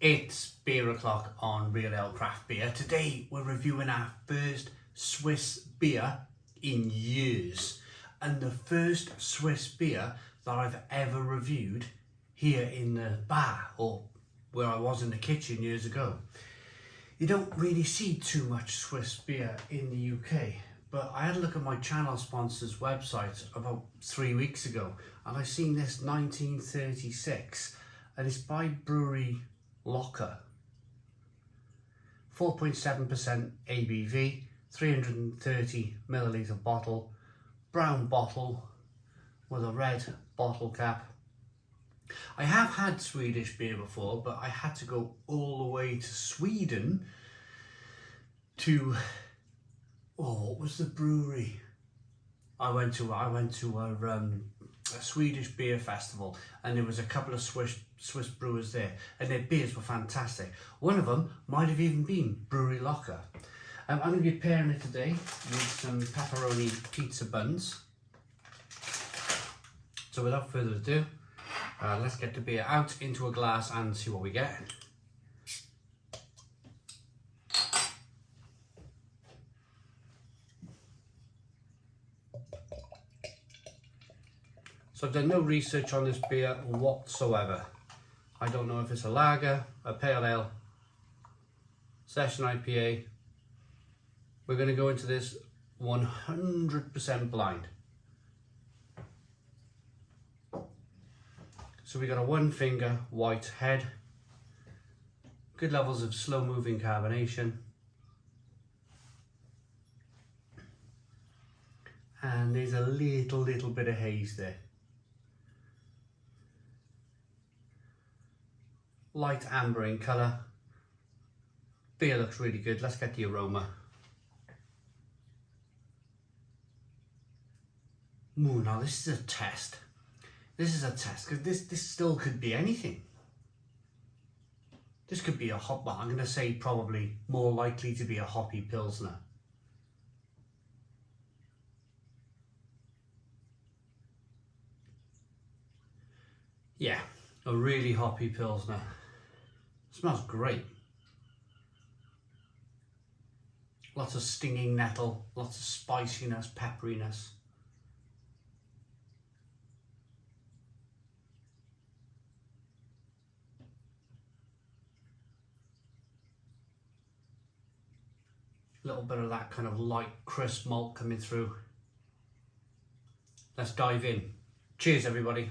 It's beer o'clock on Real Ale Craft Beer. Today we're reviewing our first Swiss beer in years, and the first Swiss beer that I've ever reviewed here in the bar, or where I was in the kitchen years ago. You don't really see too much Swiss beer in the UK, but I had a look at my channel sponsor's website about 3 weeks ago, and I seen this 1936, and it's by Brauerei Locher. 4.7% ABV, 330 milliliter bottle, brown bottle with a red bottle cap. I have had Swedish beer before, but I had to go all the way to Sweden to, what was the brewery? I went to a Swedish beer festival, and there was a couple of Swiss brewers there, and their beers were fantastic. One of them might have even been Brauerei Locher. I'm going to be pairing it today with some pepperoni pizza buns. So without further ado, let's get the beer out into a glass and see what we get. So I've done no research on this beer whatsoever. I don't know if it's a lager, a pale ale, session IPA. We're going to go into this 100% blind. So we got a 1 finger white head, good levels of slow moving carbonation, and there's a little bit of haze there. Light amber in colour. Beer looks really good. Let's get the aroma. Ooh, now this is a test. This is a test, because this still could be anything. This could be a hop, well, I'm going to say probably more likely to be a hoppy Pilsner. Yeah, a really hoppy Pilsner. Smells great. Lots of stinging nettle, lots of spiciness, pepperiness. A little bit of that kind of light, crisp malt coming through. Let's dive in. Cheers, everybody.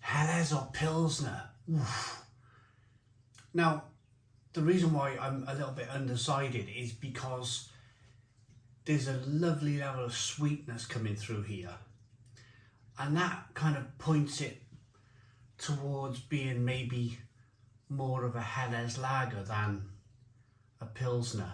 Helles or Pilsner. Oof. Now, the reason why I'm a little bit undecided is because there's a lovely level of sweetness coming through here, and that kind of points it towards being maybe more of a Helles lager than a Pilsner.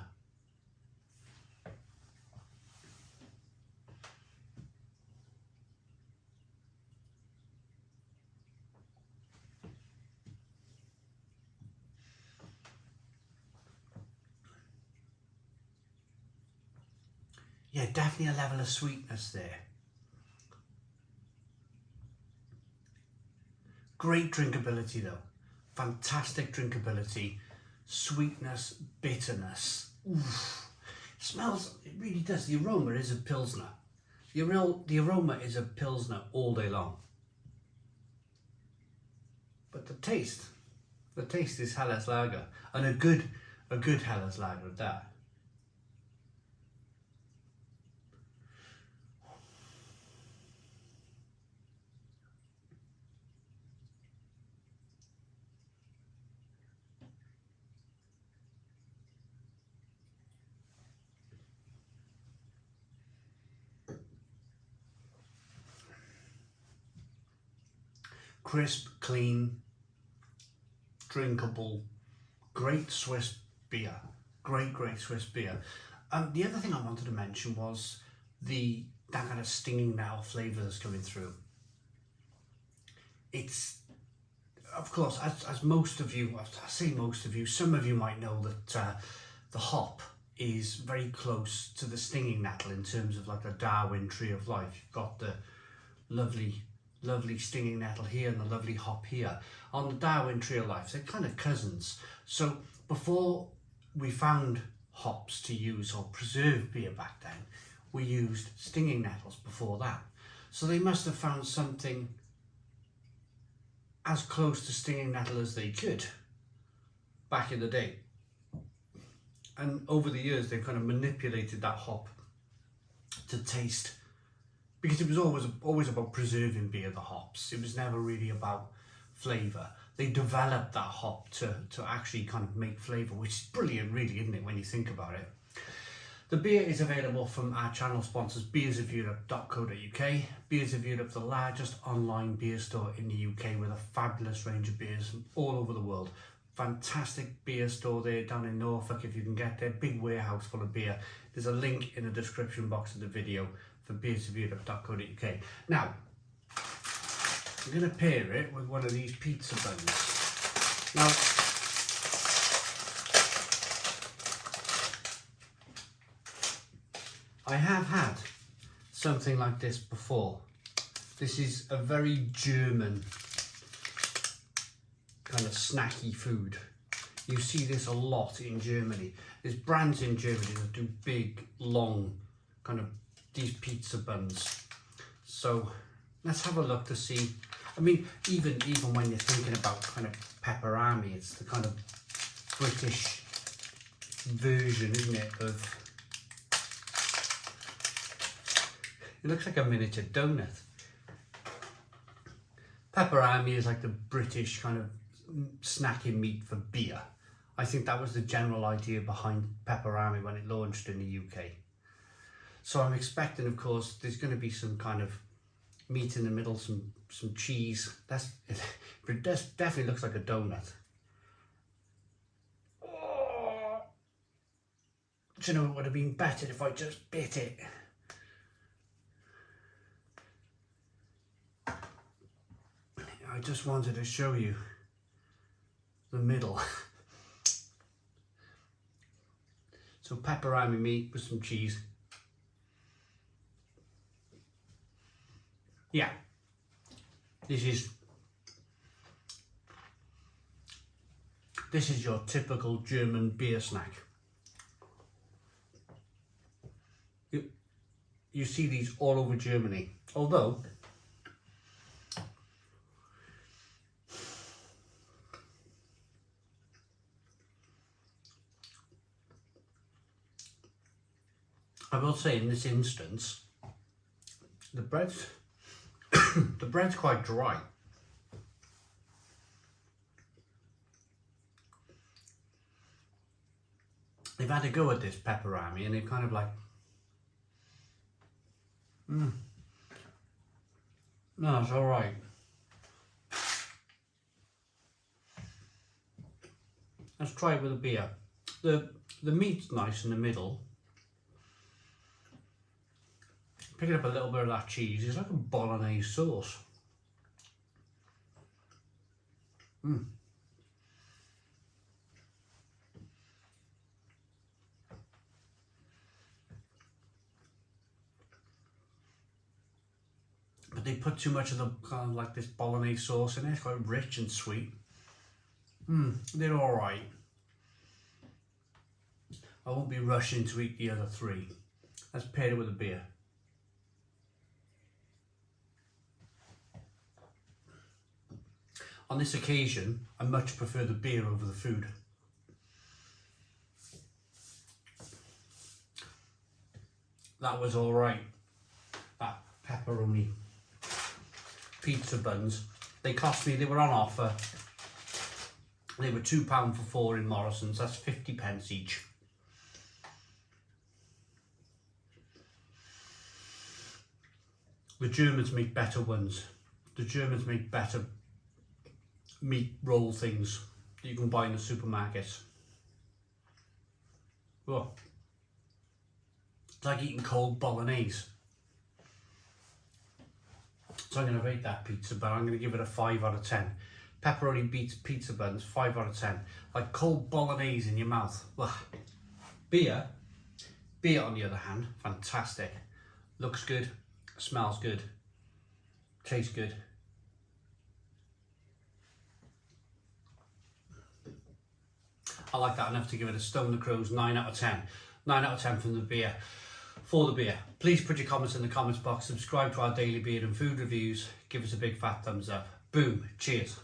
Yeah, definitely a level of sweetness there. Great drinkability though. Fantastic drinkability. Sweetness, bitterness. Oof. It smells, it really does. The aroma is a Pilsner. The aroma is a Pilsner all day long. But the taste is Helles lager, and a good Helles lager at that. Crisp, clean, drinkable, great Swiss beer. Great Swiss beer. The other thing I wanted to mention was that kind of stinging nettle flavour that's coming through. It's of course, as most of you, I say most of you, some of you might know that the hop is very close to the stinging nettle in terms of like the Darwin tree of life. You've got the lovely stinging nettle here and the lovely hop here. On the Darwin tree of life, they're kind of cousins. So before we found hops to use or preserve beer back then, we used stinging nettles before that. So they must have found something as close to stinging nettle as they could back in the day. And over the years, they've kind of manipulated that hop to taste, because it was always about preserving beer, the hops. It was never really about flavour. They developed that hop to actually kind of make flavour, which is brilliant, really, isn't it, when you think about it? The beer is available from our channel sponsors, beersofeurope.co.uk. Beers of Europe, the largest online beer store in the UK with a fabulous range of beers from all over the world. Fantastic beer store there down in Norfolk if you can get there. Big warehouse full of beer. There's a link in the description box of the video for beersofeurope.co.uk. Now, I'm going to pair it with one of these pizza buns. Now, I have had something like this before. This is a very German kind of snacky food. You see this a lot in Germany. There's brands in Germany that do big, long, kind of these pizza buns. So let's have a look to see. I mean, even when you're thinking about kind of Peperami, it's the kind of British version, isn't it, of... It looks like a miniature donut. Peperami is like the British kind of snacking meat for beer. I think that was the general idea behind Peperami when it launched in the UK. So I'm expecting, of course, there's going to be some kind of meat in the middle, some cheese. It definitely looks like a donut. Oh, do you know, it would have been better if I just bit it. I just wanted to show you the middle. So Peperami meat with some cheese. Yeah, this is your typical German beer snack. You see these all over Germany, although I will say in this instance, the bread's the bread's quite dry. They've had a go at this Peperami and they've kind of like, no, it's all right. Let's try it with a beer. The meat's nice in the middle. Picking up a little bit of that cheese. It's like a bolognese sauce. But they put too much of the kind of like this bolognese sauce in it. It's quite rich and sweet. They're all right. I won't be rushing to eat the other three. Let's pair it with a beer. On this occasion, I much prefer the beer over the food. That was all right. That pepperoni pizza buns. They cost me, they were on offer. They were £2 for 4 in Morrison's. That's 50p each. The Germans make better ones. The Germans make better meat roll things that you can buy in the supermarkets. Oh, it's like eating cold bolognese. So I'm going to rate that pizza, but I'm going to give it a 5 out of 10. Pepperoni beats pizza buns, 5 out of 10. Like cold bolognese in your mouth. Ugh. Beer on the other hand, fantastic. Looks good, smells good, tastes good. I like that enough to give it a Stone the Crows 9 out of 10. 9 out of 10 from the beer. For the beer. Please put your comments in the comments box, subscribe to our daily beer and food reviews, give us a big fat thumbs up. Boom, cheers.